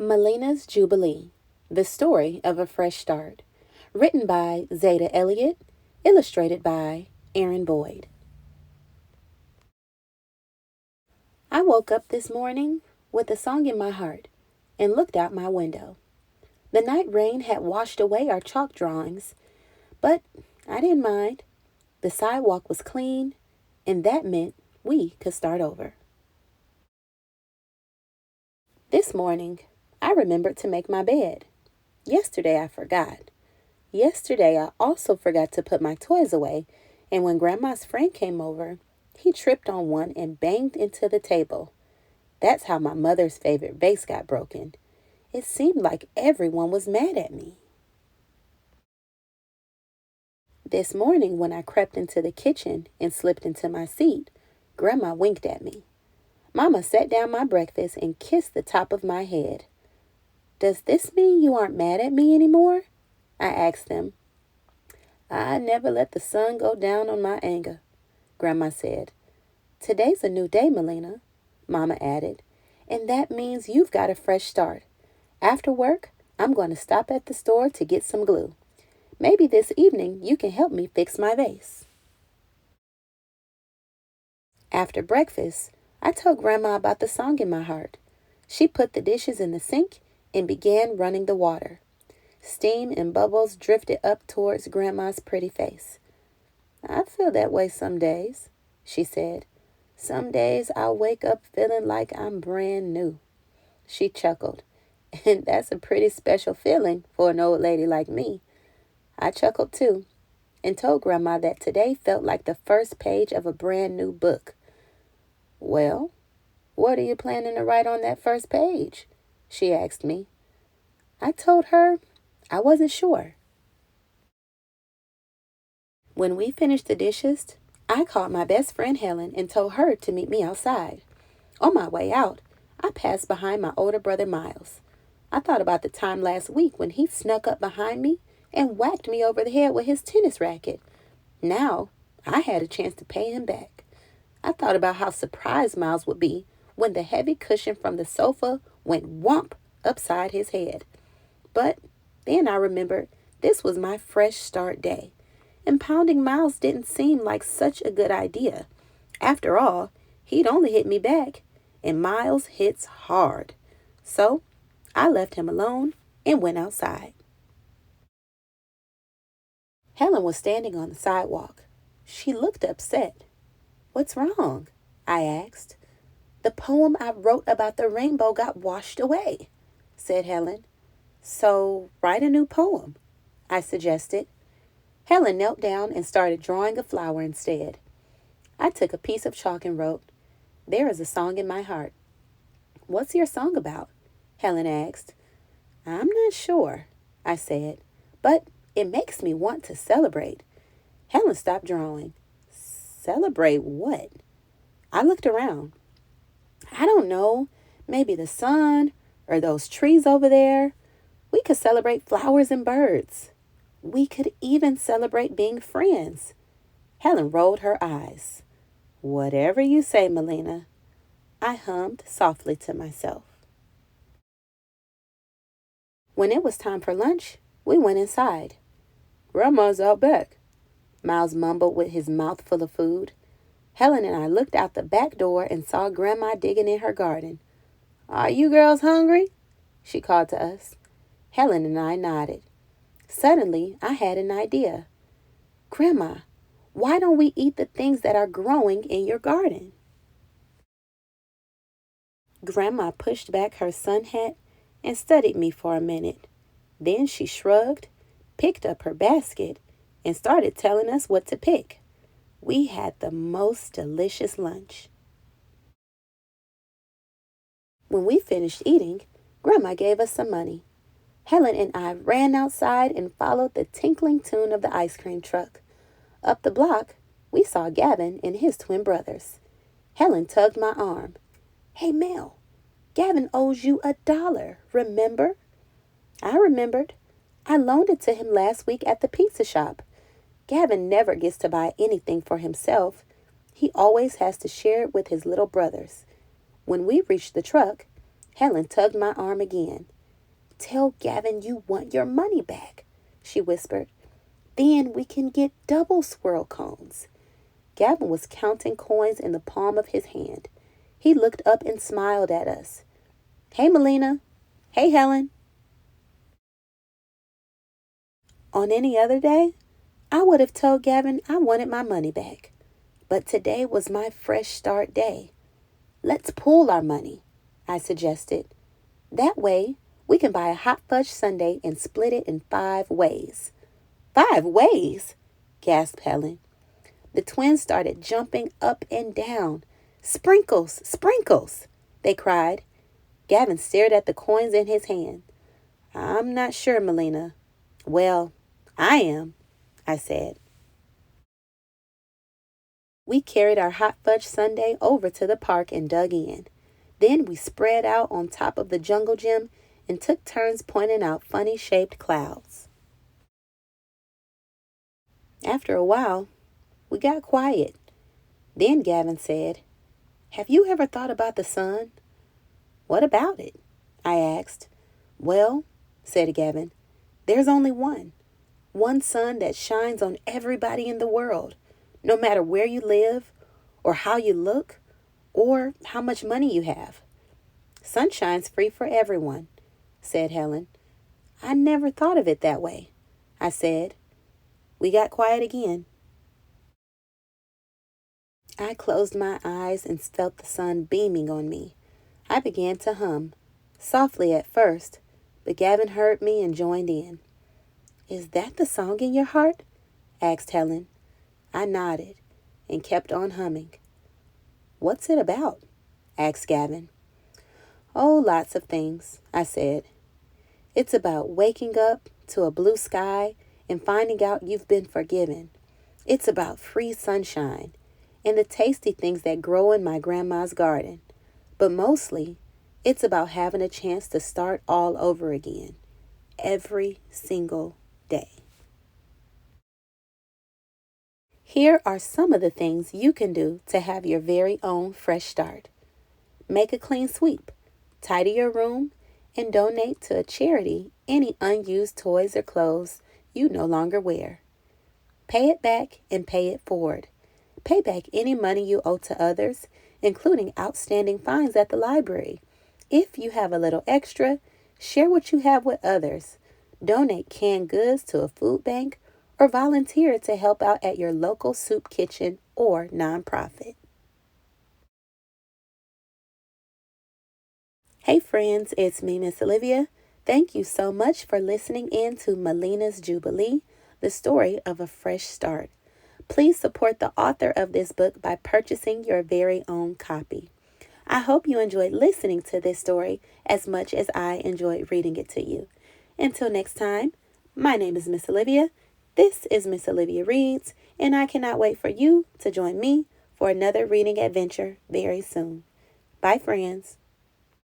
Melena's Jubilee, The Story of a Fresh Start, written by Zeta Elliott, illustrated by Aaron Boyd. I woke up this morning with a song in my heart and looked out my window. The night rain had washed away our chalk drawings, but I didn't mind. The sidewalk was clean, and that meant we could start over. This morning, I remembered to make my bed. Yesterday, I forgot. Yesterday, I also forgot to put my toys away, and when Grandma's friend came over, he tripped on one and banged into the table. That's how my mother's favorite vase got broken. It seemed like everyone was mad at me. This morning, when I crept into the kitchen and slipped into my seat, Grandma winked at me. Mama set down my breakfast and kissed the top of my head. "Does this mean you aren't mad at me anymore?" I asked them. "I never let the sun go down on my anger," Grandma said. "Today's a new day, Melena," Mama added, "and that means you've got a fresh start. After work, I'm going to stop at the store to get some glue. Maybe this evening you can help me fix my vase." After breakfast, I told Grandma about the song in my heart. She put the dishes in the sink and began running the water. Steam and bubbles drifted up towards Grandma's pretty face. "I feel that way some days," she said. "Some days I'll wake up feeling like I'm brand new." She chuckled. "And that's a pretty special feeling for an old lady like me." I chuckled too and told Grandma that today felt like the first page of a brand new book. "Well, what are you planning to write on that first page?" she asked me. I told her I wasn't sure. When we finished the dishes, I called my best friend Helen and told her to meet me outside. On my way out, I passed behind my older brother Miles. I thought about the time last week when he snuck up behind me and whacked me over the head with his tennis racket. Now, I had a chance to pay him back. I thought about how surprised Miles would be when the heavy cushion from the sofa went whomp upside his head. But then I remembered this was my fresh start day, and pounding Miles didn't seem like such a good idea. After all, he'd only hit me back, and Miles hits hard. So I left him alone and went outside. Helen was standing on the sidewalk. She looked upset. "What's wrong?" I asked. "The poem I wrote about the rainbow got washed away," said Helen. "So write a new poem," I suggested. Helen knelt down and started drawing a flower instead. I took a piece of chalk and wrote, "There is a song in my heart." "What's your song about?" Helen asked. "I'm not sure," I said, "but it makes me want to celebrate." Helen stopped drawing. "Celebrate what?" I looked around. "I don't know. Maybe the sun or those trees over there. We could celebrate flowers and birds. We could even celebrate being friends." Helen rolled her eyes. "Whatever you say, Melena," I hummed softly to myself. When it was time for lunch, we went inside. "Grandma's out back," Miles mumbled with his mouth full of food. Helen and I looked out the back door and saw Grandma digging in her garden. "Are you girls hungry?" she called to us. Helen and I nodded. Suddenly, I had an idea. "Grandma, why don't we eat the things that are growing in your garden?" Grandma pushed back her sun hat and studied me for a minute. Then she shrugged, picked up her basket, and started telling us what to pick. We had the most delicious lunch. When we finished eating, Grandma gave us some money. Helen and I ran outside and followed the tinkling tune of the ice cream truck. Up the block, we saw Gavin and his twin brothers. Helen tugged my arm. "Hey, Mel, Gavin owes you $1, remember?" I remembered. I loaned it to him last week at the pizza shop. Gavin never gets to buy anything for himself. He always has to share it with his little brothers. When we reached the truck, Helen tugged my arm again. "Tell Gavin you want your money back," she whispered. "Then we can get double swirl cones." Gavin was counting coins in the palm of his hand. He looked up and smiled at us. "Hey, Melena. Hey, Helen." On any other day, I would have told Gavin I wanted my money back. But today was my fresh start day. "Let's pool our money," I suggested. "That way, we can buy a hot fudge sundae and split it in 5 ways." "5 ways?" gasped Helen. The twins started jumping up and down. "Sprinkles, sprinkles," they cried. Gavin stared at the coins in his hand. "I'm not sure, Melena." "Well, I am," I said. We carried our hot fudge sundae over to the park and dug in. Then we spread out on top of the jungle gym and took turns pointing out funny-shaped clouds. After a while, we got quiet. Then Gavin said, "Have you ever thought about the sun?" "What about it?" I asked. "Well," said Gavin, "there's only one. One sun that shines on everybody in the world, no matter where you live, or how you look, or how much money you have." "Sunshine's free for everyone," said Helen. "I never thought of it that way," I said. We got quiet again. I closed my eyes and felt the sun beaming on me. I began to hum, softly at first, but Gavin heard me and joined in. "Is that the song in your heart?" asked Helen. I nodded and kept on humming. "What's it about?" asked Gavin. "Oh, lots of things," I said. "It's about waking up to a blue sky and finding out you've been forgiven. It's about free sunshine and the tasty things that grow in my grandma's garden. But mostly, it's about having a chance to start all over again, every single day." Here are some of the things you can do to have your very own fresh start. Make a clean sweep, tidy your room, and donate to a charity any unused toys or clothes you no longer wear. Pay it back and pay it forward. Pay back any money you owe to others, including outstanding fines at the library. If you have a little extra, share what you have with others. Donate canned goods to a food bank or volunteer to help out at your local soup kitchen or nonprofit. Hey friends, it's me, Miss Olivia. Thank you so much for listening in to Melena's Jubilee, the story of a fresh start. Please support the author of this book by purchasing your very own copy. I hope you enjoyed listening to this story as much as I enjoyed reading it to you. Until next time, my name is Miss Olivia. This is Miss Olivia Reads, and I cannot wait for you to join me for another reading adventure very soon. Bye, friends.